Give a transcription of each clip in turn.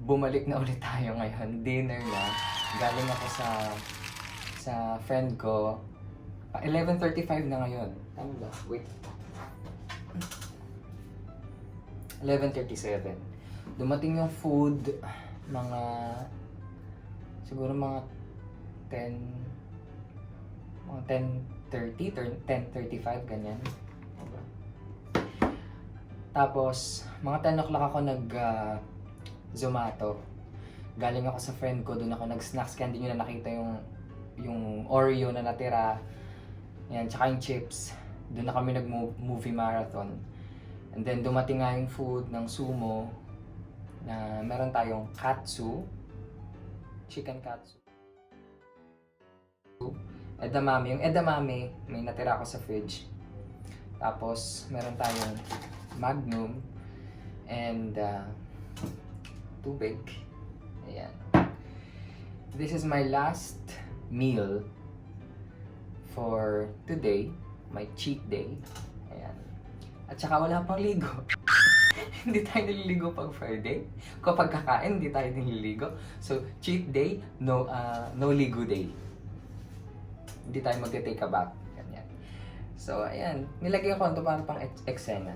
Bumalik na ulit tayo ngayon. Dinner na. Galing ako sa friend ko. 11:35 na ngayon. Tama ba? Wait. 11:37. Dumating yung food mga siguro mga 10:30, 10:35 ganyan. Diba? Tapos mga 10 o'clock ako Zomato. Galing ako sa friend ko, doon ako nag-snacks kaya hindi nyo na nakita yung Oreo na natira. Yan, tsaka yung chips. Doon na kami nag-movie marathon. And then dumating nga yung food ng Sumo na meron tayong Katsu, chicken Katsu. Edamame. Yung edamame, may natira ako sa fridge. Tapos meron tayong Magnum and tubig. Ayan. This is my last meal for today, my cheat day. Ayan. At saka wala pang ligo. Hindi tayo nililigo pag Friday. Kapag kakain, hindi tayo nililigo. So, cheat day, no ligo day. Hindi tayo mag-take a bath. Ganyan. So, ayan. Nilagay ko ito para pang eksena.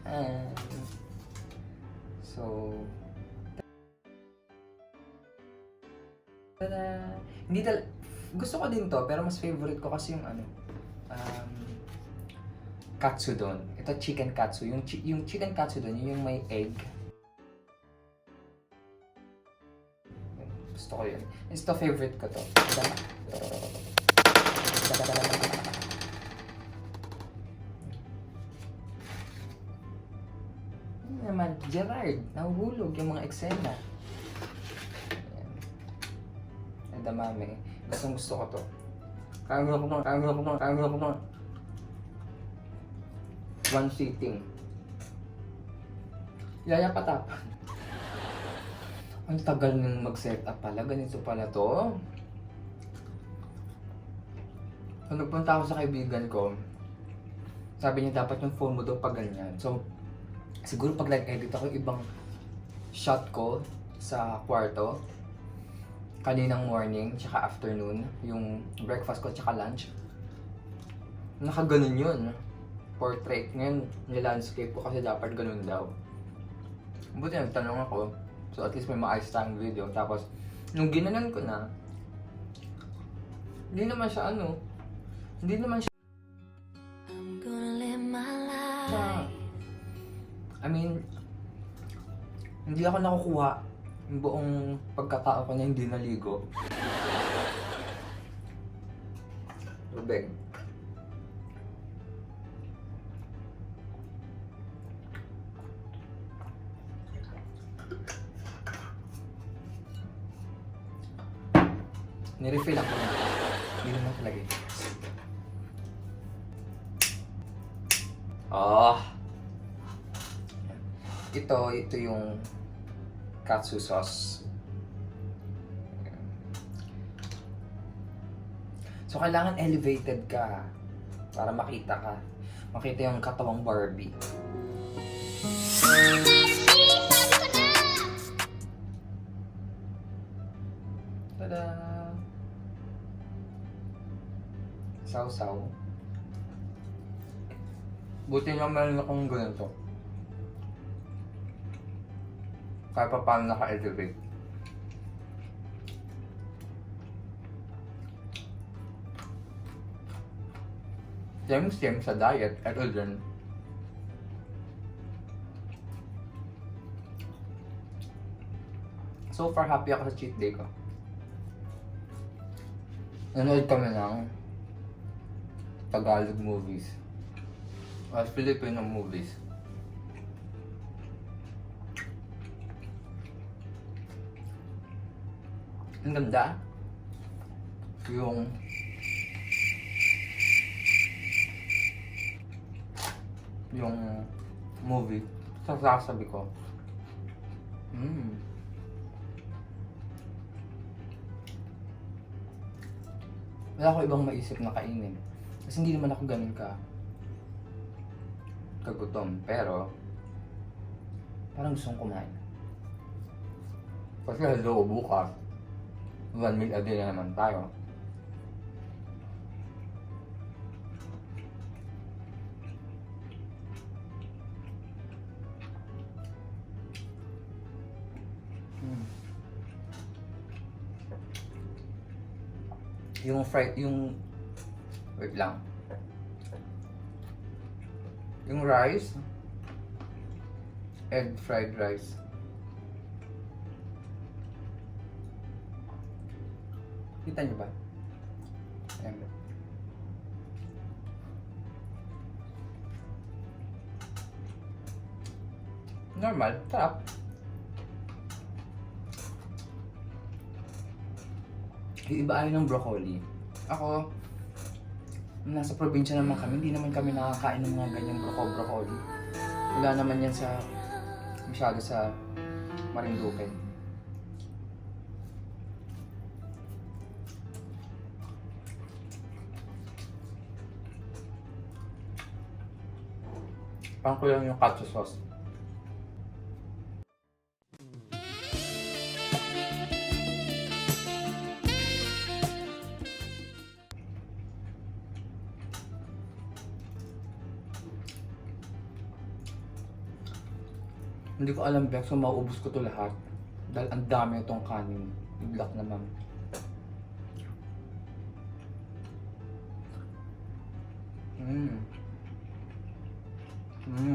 Ayan. So, hindi gusto ko din to, pero mas favorite ko kasi yung Katsu doon. Ito chicken Katsu. Yung chicken Katsu doon, yung may egg. Gusto ko yun. Ito favorite ko to. Naman, Gerard, nahuhulog yung mga eksena. Edamame. Gusto ko to. Kaya ko lang. One sitting. Yaya patapan. Ang tagal nang mag-set up pala. Ganito pala to. Nung nagpunta ako sa kaibigan ko, sabi niya dapat yung phone mo daw pag ganyan. So, siguro pag nag-edit ako ibang shot ko sa kwarto, kaninang morning, tsaka afternoon, yung breakfast ko tsaka lunch, nakaganon yun. Portrait. Ngayon, nilandscape ko kasi dapat ganun daw. Buti nagtanong ako, so at least may maayos tayong video. Tapos, nung ginanon ko na, hindi naman siya I mean, hindi ako nakukuha yung buong pagkatao ko na hindi naligo. Rubeg. Nirefill ako na. Hindi naman talaga. Ito yung Katsu sauce. So, kailangan elevated ka para makita ka. Makita yung katawang Barbie. Tada! Saw-saw. Buti nga meron akong ganito. Kaya pa paano naka-elevate. Same sa diet, ito din. So far, happy ako sa cheat day ko. Nanood kami ng Tagalog movies. At Filipino movies. Ang ganda. Yung movie. Sasabi ko. Wala ko ibang maisip na kainin. Kasi hindi naman ako ganun kagutom. Pero, Parang gusto kong kumain. Kasi hello, bukas. 1 meal a day na naman tayo. Yung fried, wait lang. Yung rice, egg fried rice. Kita nyo ba? Ayan. Normal, sarap. Yung iba ayaw ng broccoli. Ako, nasa probinsya naman kami, hindi naman kami nakakain ng mga ganyang broccoli. Wala naman yan masyado sa Marinduque. Parang kulang yung katsu sauce. Hindi ko alam, Bex, so mauubos ko to lahat. Dahil ang dami itong kanin. Iblak naman.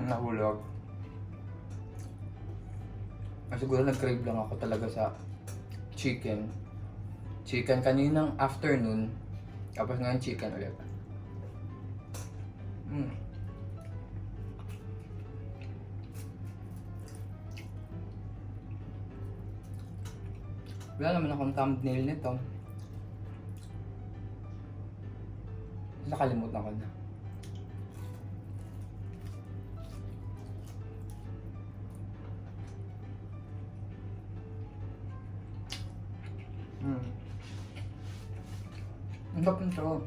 Nahulog. Siguro nag-crave lang ako talaga sa chicken. Chicken kaninang afternoon. Tapos ngayon chicken ulit. Wala naman akong thumbnail nito. Nakalimutan ko na. Ang sarap nito.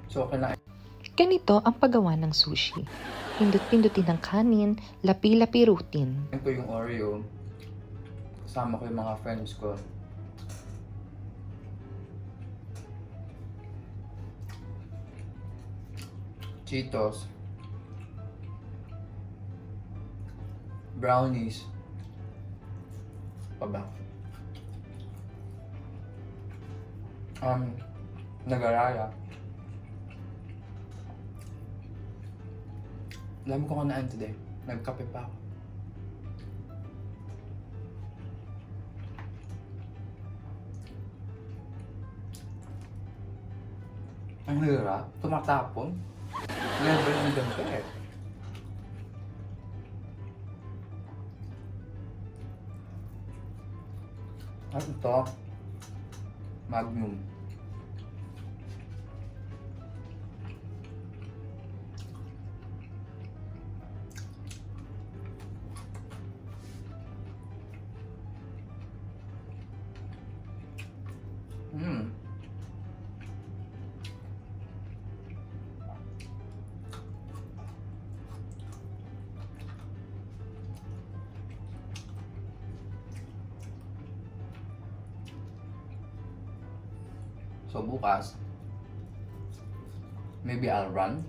So, okay na. Ganito ang paggawa ng sushi. Pindot-pindutin ng kanin, lapi-lapi rutin. Ito yung Oreo. Kasama ko yung mga friends ko. Cheetos. Brownies. Pa ba? Nagaraya. Alam ko kung naan today. Nagkape pa ako. Ang hirap. Tumatapon. Level ng ganito eh. At ito, Magnum. So bukas, maybe I'll run.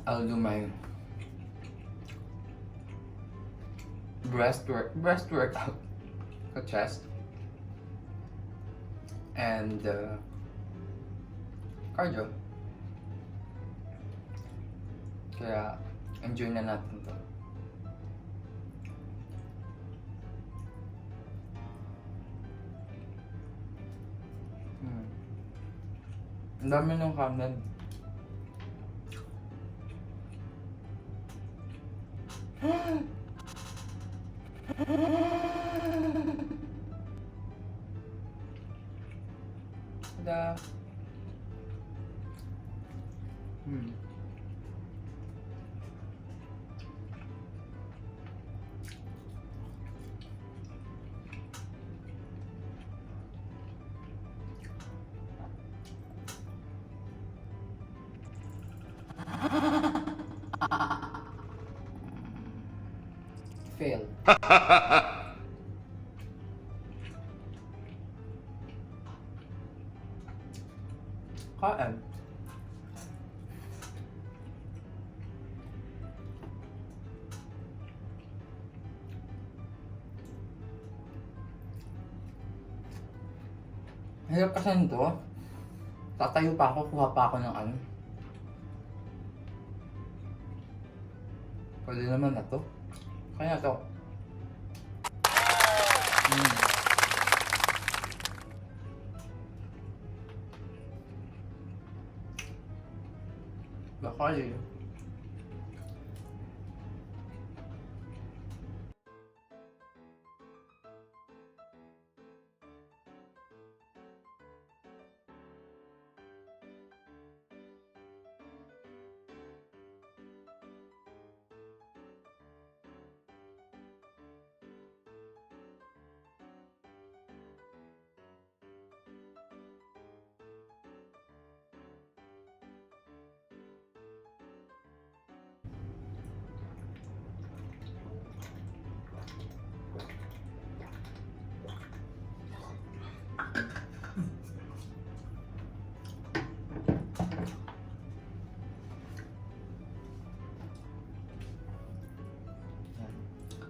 I'll do my breast workout sa chest and cardio. Kaya enjoy na natin to. Ang dami ng kanan. Da. Kain. Hirap kasi nito. Tatayo pa ako, kuha pa ako ng ano. Pwede naman na to. Kaya to. Bakali.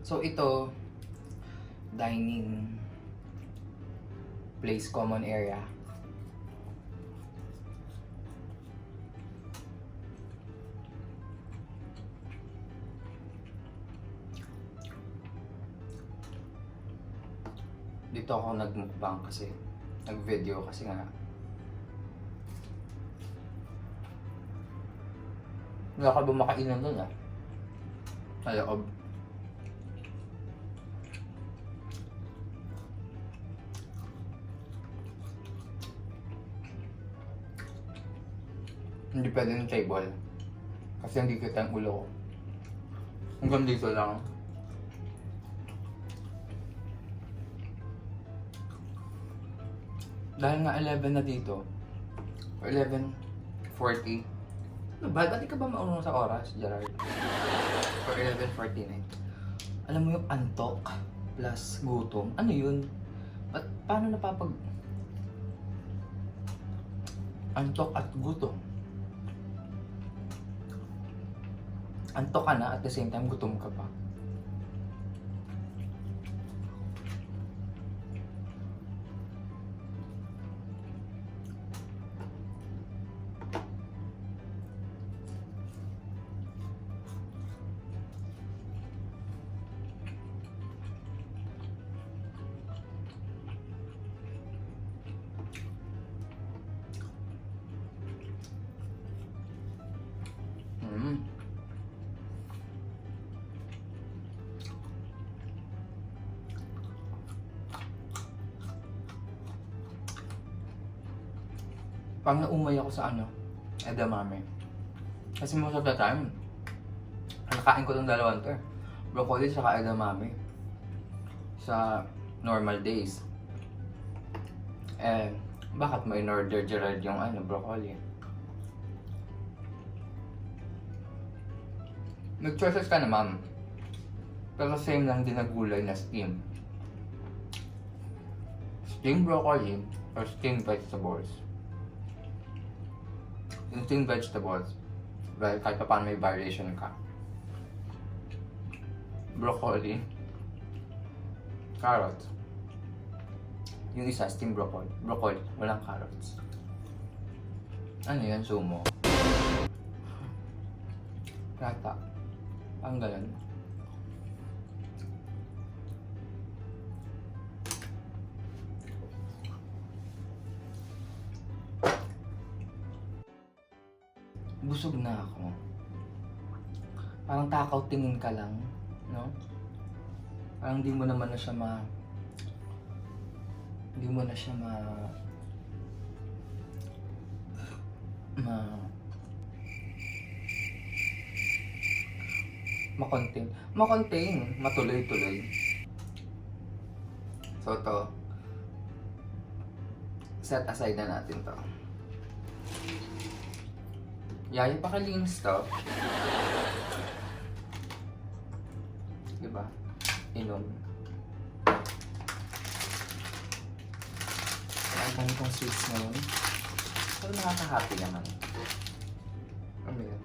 So ito, dining place, common area. Dito ako nagmukbang kasi, nag-video kasi nga. Wala ka ba makainan doon ah? Sa loob. Hindi pwede ng table. Kasi hindi kita ang ulo ko. Hanggang dito lang. Dahil nga 11 na dito. Or 11:40. Ano ba? Dati ka ba maunong sa oras, Gerard? Or 11:49. Alam mo yung antok plus gutom? Ano yun? Paano napapag... Antok at gutom? Antok ka na at the same time gutom ka pa. Pag naumay ako sa edamame. Kasi most of the time, nakain ko itong dalawang to. Broccoli saka edamame. Sa normal days. Eh, bakit may in-order Gerard yung broccoli? Nag-choices ka na, ma'am. Pero same lang din na gulay na steam. Steamed broccoli or steamed vegetables. Yung steamed vegetables, well, kahit pa paano may variation ka. Broccoli, carrots. Yung isa, steamed broccoli. Broccoli, walang carrots. Ano yan, sumo? Rata. Ang ganun. Busog na ako. Parang takaw tingin ka lang, no? Parang hindi mo naman na siya ma-contain, matuloy-tuloy. So to, set aside na natin to. Yaya pakalinis to. Diba? inom. Ang dami kong sweets ngayon. Pero nakaka-happy naman. Ano yun?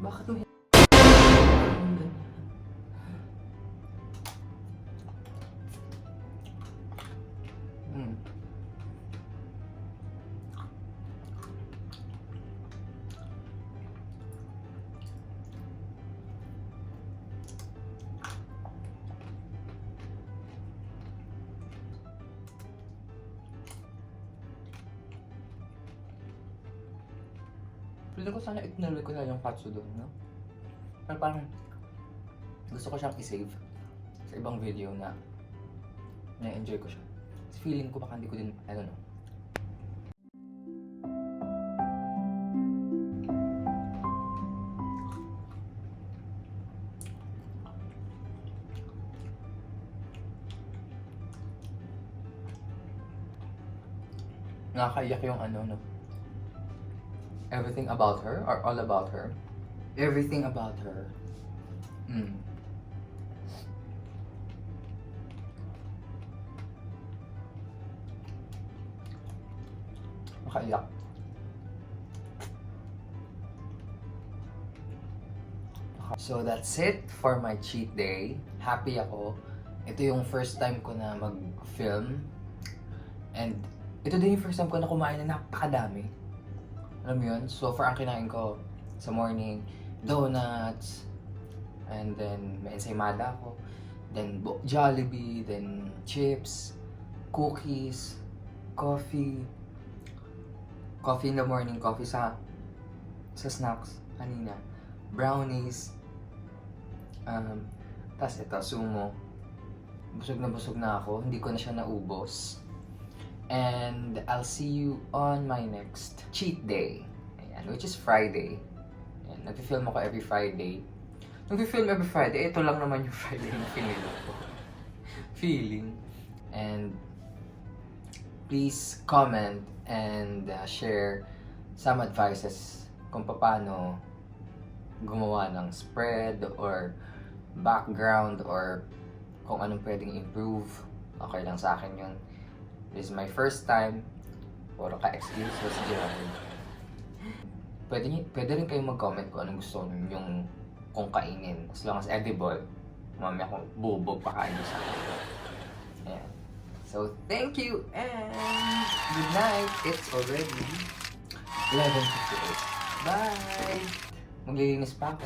Bakit may... Feeling ko sana itinaloy ko na yung Katsu doon, no? Pero parang gusto ko siyang i-save sa ibang video na na-enjoy ko siya. Feeling ko baka hindi ko din, I don't know. Nakakaiyak yung ano, no? Everything about her, or all about her. Everything about her. Nakaiyak. So that's it for my cheat day. Happy ako. Ito yung first time ko na mag-film. And ito din yung first time ko na kumain na napakadami. Alam mo yun? So far ang kinain ko sa morning, donuts, and then may ensaymada ako, then Jollibee, then chips, cookies, coffee in the morning, coffee sa snacks kanina, brownies, tas ito, sumo. Busog na ako, hindi ko na siya naubos. And I'll see you on my next cheat day. Ayan, which is Friday. Ayan, nag-film ako every Friday. Nag-film every Friday, ito lang naman yung Friday na pinili ko. Feeling. And please comment and share some advices kung paano gumawa ng spread or background or kung anong pwedeng improve. Okay lang sa akin yun. This is my first time. Puro ka-excuses dyan. Pwede rin kayong mag-comment kung anong gusto yung kung kainin. As long as edible. Mamaya kung bubog pa kain sa akin. Ayan. So, thank you and good night. It's already 11:58. Bye! Maglilinis pa ako.